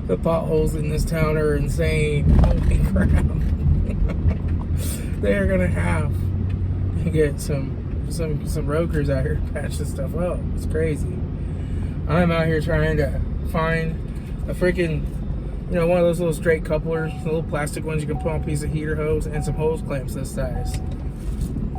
The potholes in this town are insane. Holy crap. They're gonna have to get some brokers out here to patch this stuff up. It's crazy. I'm out here trying to find a freaking, one of those little straight couplers, the little plastic ones you can put on a piece of heater hose, and some hose clamps this size.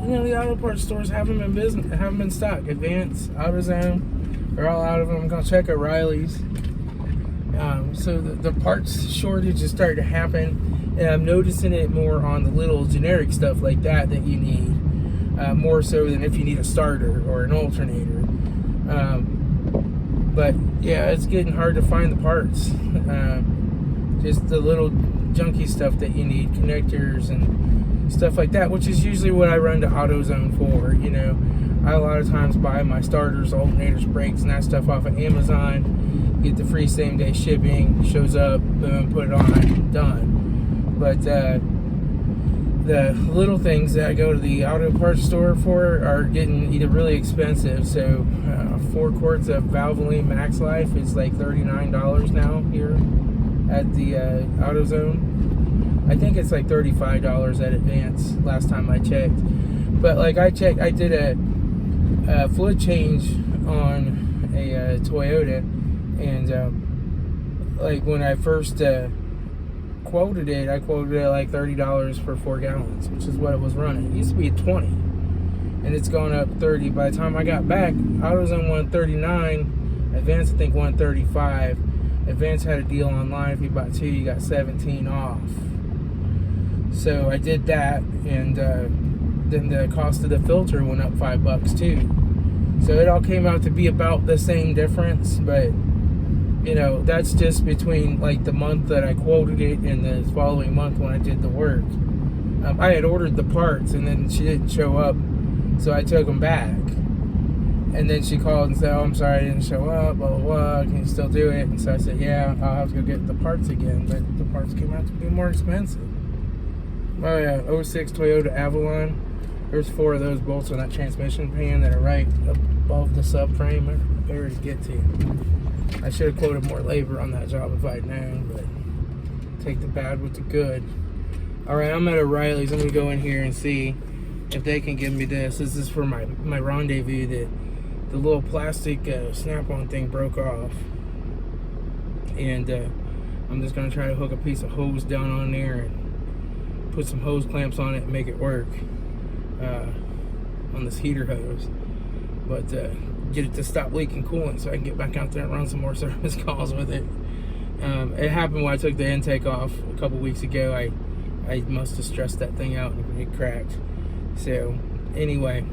The auto parts stores haven't been stocked. Advance, AutoZone, they're all out of them. I'm gonna check O'Reilly's. So the parts shortage is starting to happen, and I'm noticing it more on the little generic stuff like that you need, more so than if you need a starter or an alternator. But yeah, it's getting hard to find the parts. Just the little junky stuff that you need, connectors and stuff like that, which is usually what I run to AutoZone for. I a lot of times buy my starters, alternators, brakes, and that stuff off of Amazon. Get the free same day shipping, shows up, boom, put it on, done. But the little things that I go to the auto parts store for are getting either really expensive. So 4 quarts of Valvoline Max Life is like $39 now here at the AutoZone. I think it's like $35 at Advance last time I checked. But like I did a fluid change on a Toyota, and like when I first quoted it, I quoted it like $30 for 4 gallons, which is what it was running. It used to be at 20, and it's gone up 30. By the time I got back, AutoZone wanted 39, Advance I think wanted 35. Advance had a deal online. If you bought 2, you got 17 off. So I did that, and then the cost of the filter went up $5 too. So it all came out to be about the same difference, but that's just between like the month that I quoted it and the following month when I did the work. I had ordered the parts, and then she didn't show up, so I took them back. And then she called and said, "Oh, I'm sorry I didn't show up, blah, blah, blah. Can you still do it?" And so I said, "Yeah, I'll have to go get the parts again." But the parts came out to be more expensive. Oh yeah, 06 Toyota Avalon. There's 4 of those bolts on that transmission pan that are right above the subframe. They're to get to. I should have quoted more labor on that job if I'd known, but take the bad with the good. Alright, I'm at O'Reilly's. I'm going to go in here and see if they can give me this. This is for my rendezvous. The little plastic snap-on thing broke off. And I'm just going to try to hook a piece of hose down on there and put some hose clamps on it and make it work on this heater hose. But get it to stop leaking coolant so I can get back out there and run some more service calls with it. It happened when I took the intake off a couple weeks ago. I must have stressed that thing out and it cracked. So anyway,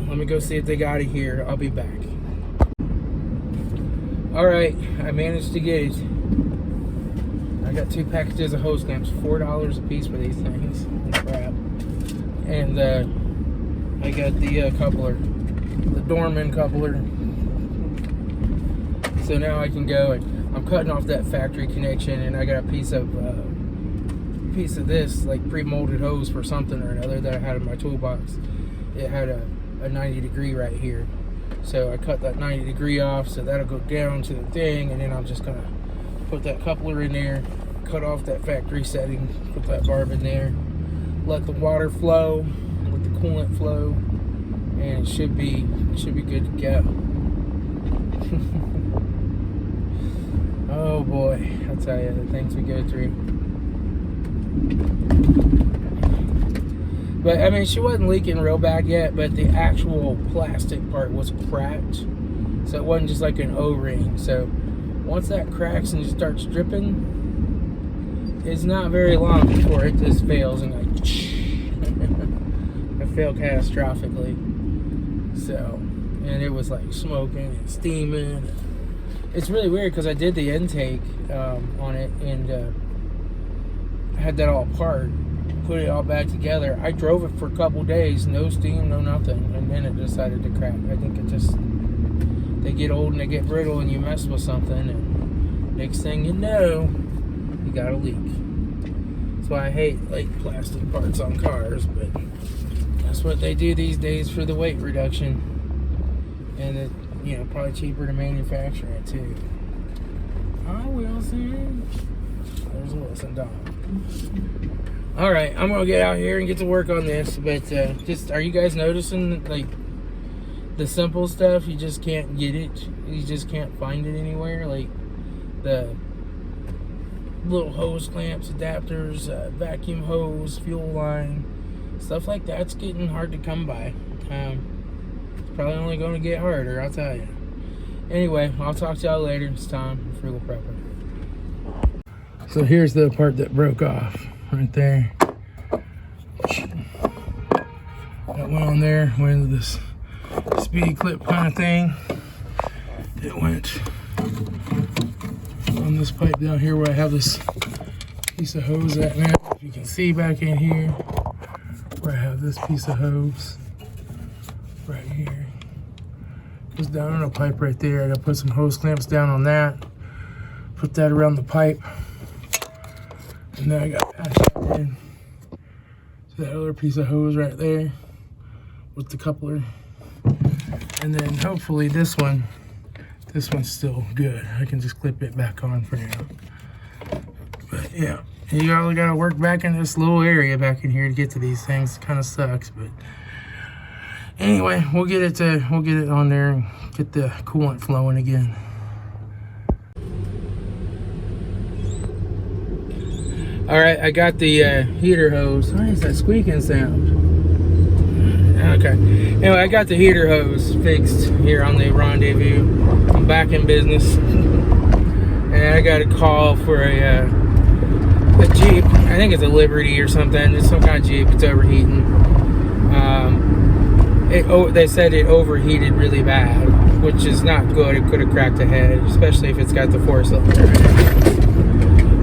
let me go see if they got it here. I'll be back. Alright, I managed to get it. I got 2 packages of hose clamps, $4 a piece for these things. Crap. And I got the coupler, the Dorman coupler. So now I can go, and I'm cutting off that factory connection, and I got a piece of this like pre-molded hose for something or another that I had in my toolbox. It had a 90 degree right here, so I cut that 90 degree off, so that'll go down to the thing, and then I'm just gonna put that coupler in there, cut off that factory setting, put that barb in there, let the water flow, let the coolant flow, and it should be good to go. Oh boy, I'll tell you, the things we go through. But I mean, she wasn't leaking real bad yet, but the actual plastic part was cracked, so it wasn't just like an O-ring. So once that cracks and it starts dripping, it's not very long before it just fails and like it failed catastrophically. So, and it was like smoking and steaming. It's really weird because I did the intake on it, and I had that all apart, put it all back together. I drove it for a couple days, no steam, no nothing, and then it decided to crack. I think it just, they get old and they get brittle, and you mess with something, and next thing you know, you got a leak. That's why I hate like plastic parts on cars, but that's what they do these days for the weight reduction. And you know, probably cheaper to manufacture it too. Hi, Wilson. There's Wilson dog. All right, I'm gonna get out here and get to work on this. But just, are you guys noticing like the simple stuff? You just can't get it. You just can't find it anywhere. Like the little hose clamps, adapters, vacuum hose, fuel line, stuff like that's getting hard to come by. It's probably only going to get harder, I'll tell you. Anyway, I'll talk to y'all later. It's time for Frugal Prepper. So here's the part that broke off right there. That went on there, went into this speed clip kind of thing. It went on this pipe down here where I have this piece of hose at now. If you can see back in here where I have this piece of hose right here. Goes down on a pipe right there. I gotta put some hose clamps down on that. Put that around the pipe. And then I gotta patch that in to that other piece of hose right there with the coupler. And then hopefully this one's still good. I can just clip it back on for now. But yeah, you all gotta work back in this little area back in here to get to these things. It kind of sucks, but anyway, we'll get it on there and get the coolant flowing again. All right, I got the heater hose. Why is that squeaking sound? Okay. Anyway, I got the heater hose fixed here on the Rendezvous. I'm back in business, and I got a call for a Jeep. I think it's a Liberty or something. It's some kind of Jeep. It's overheating. They said it overheated really bad, which is not good. It could have cracked a head, especially if it's got the 4-cylinder.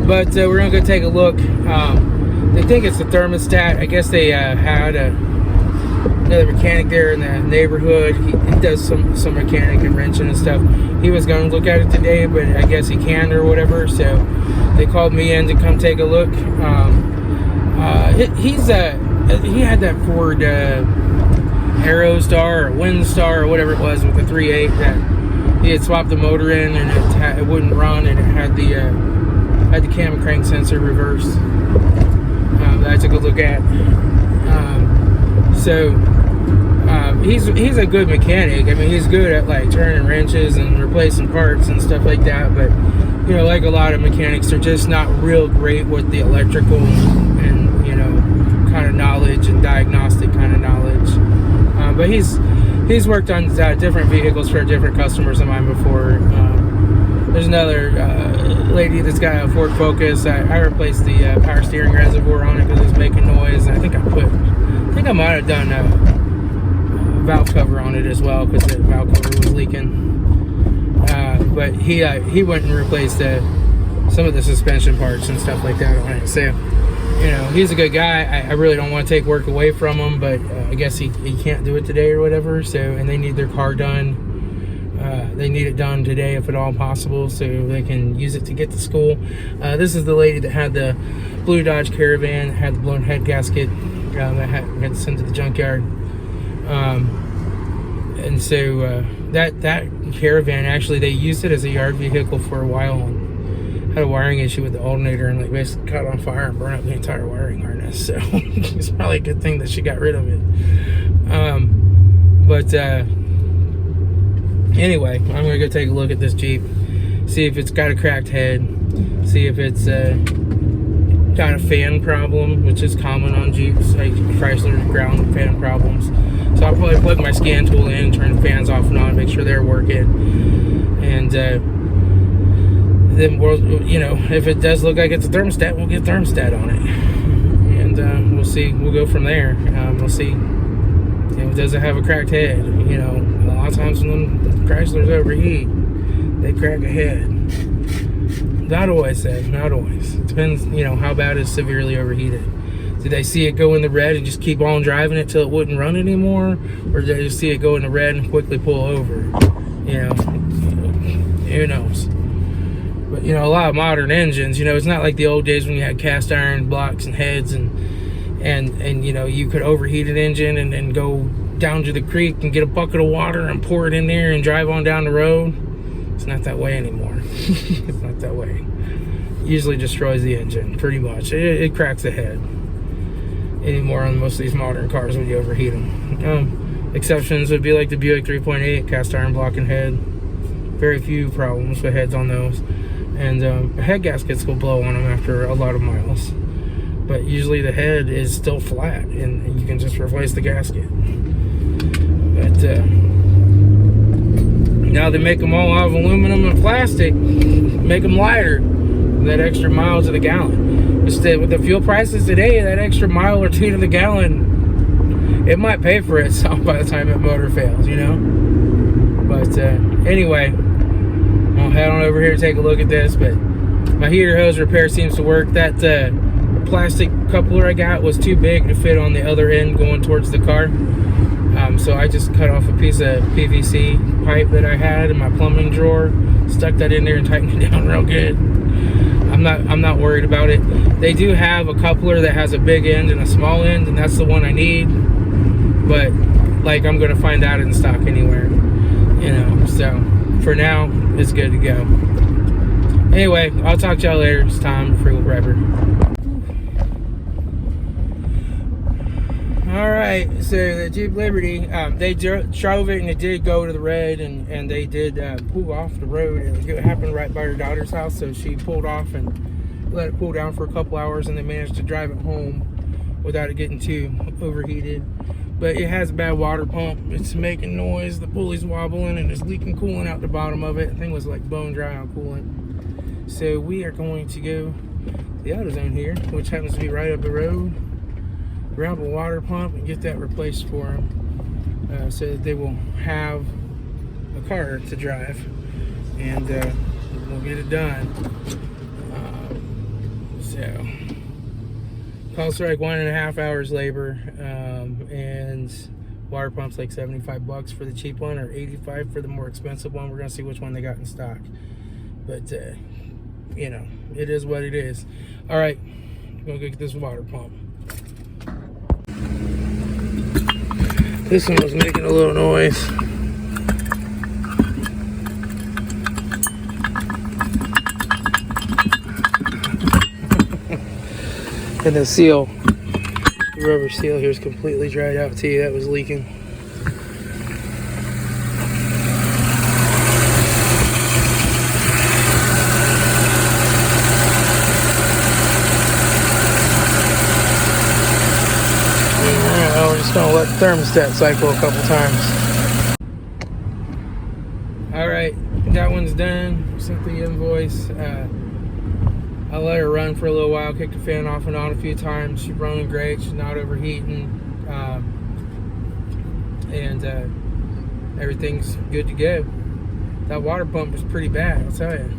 But we're gonna go take a look. They think it's the thermostat. I guess they had another mechanic there in the neighborhood. He does some mechanic and wrenching and stuff. He was going to look at it today, but I guess he can't or whatever. So they called me in to come take a look. He had that Ford Aerostar or Windstar or whatever it was with the 3.8 that he had swapped the motor in, and it wouldn't run, and it had the cam and crank sensor reversed. That I took a look at. So he's a good mechanic. I mean, he's good at like turning wrenches and replacing parts and stuff like that. But you know, like a lot of mechanics, they're just not real great with the electrical and you know, kind of knowledge and diagnostic kind of knowledge. But he's worked on different vehicles for different customers of mine before. There's another lady that's got a Ford Focus. I replaced the power steering reservoir on it because it was making noise. And I think I might have done a valve cover on it as well because the valve cover was leaking. But he went and replaced some of the suspension parts and stuff like that on it. So, you know, he's a good guy. I really don't want to take work away from him, but I guess he can't do it today or whatever. So, and they need their car done. They need it done today if at all possible so they can use it to get to school. This is the lady that had the blue Dodge Caravan, that had the blown head gasket that had sent to the junkyard. And so that Caravan, actually, they used it as a yard vehicle for a while and had a wiring issue with the alternator and like basically caught on fire and burned up the entire wiring harness. So it's probably a good thing that she got rid of it. Anyway, I'm gonna go take a look at this Jeep, see if it's got a cracked head, see if it's got a fan problem, which is common on Jeeps, like Chrysler ground fan problems. So I'll probably plug my scan tool in, turn the fans off and on, make sure they're working, and then we'll, you know, if it does look like it's a thermostat, we'll get thermostat on it, and we'll see. We'll go from there. We'll see. You know, does it have a cracked head? You know, a lot of times when Chryslers overheat, they crack a head. Not always, not always. It depends, you know, how bad it's severely overheated. Did they see it go in the red and just keep on driving it till it wouldn't run anymore? Or did they just see it go in the red and quickly pull over? You know, who knows? But, you know, a lot of modern engines, you know, it's not like the old days when you had cast iron blocks and heads and you know, you could overheat an engine and then go down to the creek and get a bucket of water and pour it in there and drive on down the road. It's not that way anymore. It's not that way. Usually destroys the engine, pretty much. It cracks the head anymore on most of these modern cars when you overheat them. Exceptions would be like the Buick 3.8, cast iron blocking head. Very few problems with heads on those. And head gaskets will blow on them after a lot of miles. But usually the head is still flat and you can just replace the gasket. But now they make them all out of aluminum and plastic, make them lighter, that extra mile to the gallon. Instead, with the fuel prices today, that extra mile or two to the gallon, it might pay for itself by the time that motor fails, you know? But anyway, I'll head on over here and take a look at this. But my heater hose repair seems to work. That plastic coupler I got was too big to fit on the other end going towards the car. So I just cut off a piece of PVC pipe that I had in my plumbing drawer, stuck that in there and tightened it down real good. I'm not worried about it. They do have a coupler that has a big end and a small end, and that's the one I need. But like, I'm gonna find that in stock anywhere, you know. So for now, it's good to go. Anyway, I'll talk to y'all later. It's time for Forever. Alright, so the Jeep Liberty, they drove it and it did go to the red, and they did pull off the road. It happened right by her daughter's house, so she pulled off and let it cool down for a couple hours, and they managed to drive it home without it getting too overheated. But it has a bad water pump. It's making noise, the pulley's wobbling, and it's leaking coolant out the bottom of it. I think it was like bone dry on coolant. So we are going to go to the AutoZone here, which happens to be right up the road, grab a water pump and get that replaced for them, so that they will have a car to drive, and we'll get it done. So costs like 1.5 hours labor, and water pump's like $75 for the cheap one, or $85 for the more expensive one. We're gonna see which one they got in stock, but you know, it is what it is. All right, I'm gonna go get this water pump. This one was making a little noise. And the seal, the rubber seal here is completely dried out too. That was leaking. We're just gonna let the thermostat cycle a couple times. Alright, that one's done. Sent the invoice. I let her run for a little while, kicked the fan off and on a few times. She's running great, she's not overheating, and everything's good to go. That water pump was pretty bad, I'll tell you.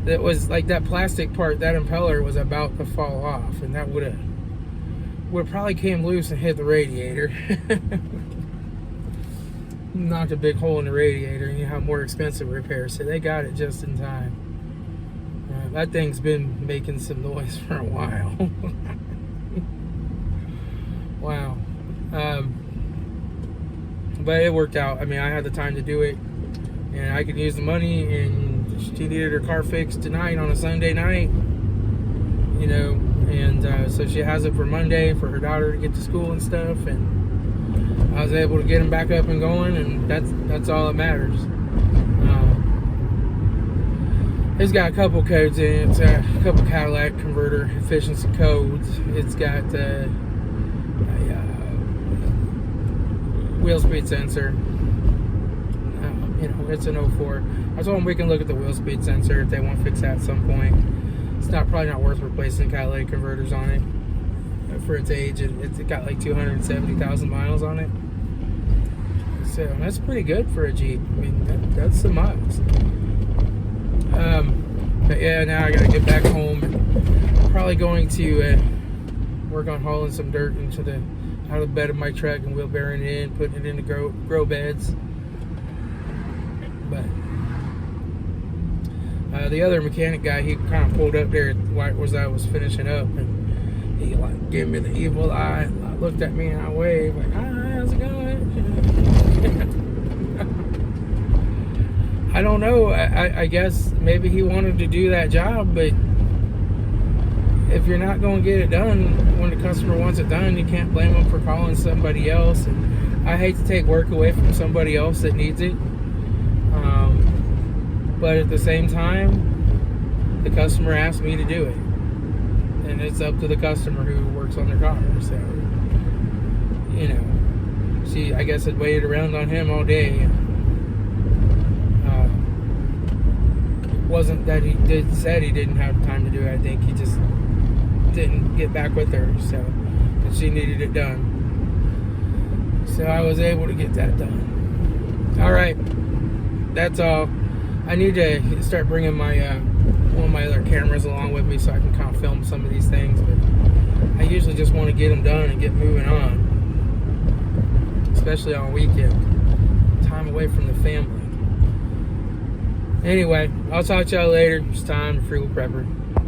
It was like that plastic part, that impeller was about to fall off, and that would have probably came loose and hit the radiator. Knocked a big hole in the radiator, and you have more expensive repairs, so they got it just in time. That thing's been making some noise for a while. Wow. But it worked out. I mean, I had the time to do it, and I could use the money, and she needed her car fixed tonight on a Sunday night, you know, and so she has it for Monday for her daughter to get to school and stuff, and I was able to get them back up and going, and that's all that matters. It's got a couple codes in it. It's got a couple Cadillac converter efficiency codes. It's got a wheel speed sensor. You know, it's an 04. I told them we can look at the wheel speed sensor if they want to fix that at some point. It's probably not worth replacing Cadillac converters on it for its age. It's got like 270,000 miles on it. So that's pretty good for a Jeep. I mean, that's some miles. But yeah, now I gotta get back home. I'm probably going to work on hauling some dirt out of the bed of my truck and wheelbarrowing it in, putting it into grow beds. But the other mechanic guy, he kind of pulled up there as I was finishing up, and he like gave me the evil eye. Looked at me and I waved like, "Hi, how's it going?" I don't know. I guess maybe he wanted to do that job, but if you're not going to get it done when the customer wants it done, you can't blame them for calling somebody else. And I hate to take work away from somebody else that needs it. But at the same time, the customer asked me to do it. And it's up to the customer who works on their car. So, you know, I guess it waited around on him all day. Wasn't that he said he didn't have time to do it. I think he just didn't get back with her. So, and she needed it done. So I was able to get that done. All right. That's all. I need to start bringing my one of my other cameras along with me so I can kind of film some of these things. But I usually just want to get them done and get moving on, especially on weekend. Time away from the family. Anyway, I'll talk to y'all later. It's time, Frugal Prepper.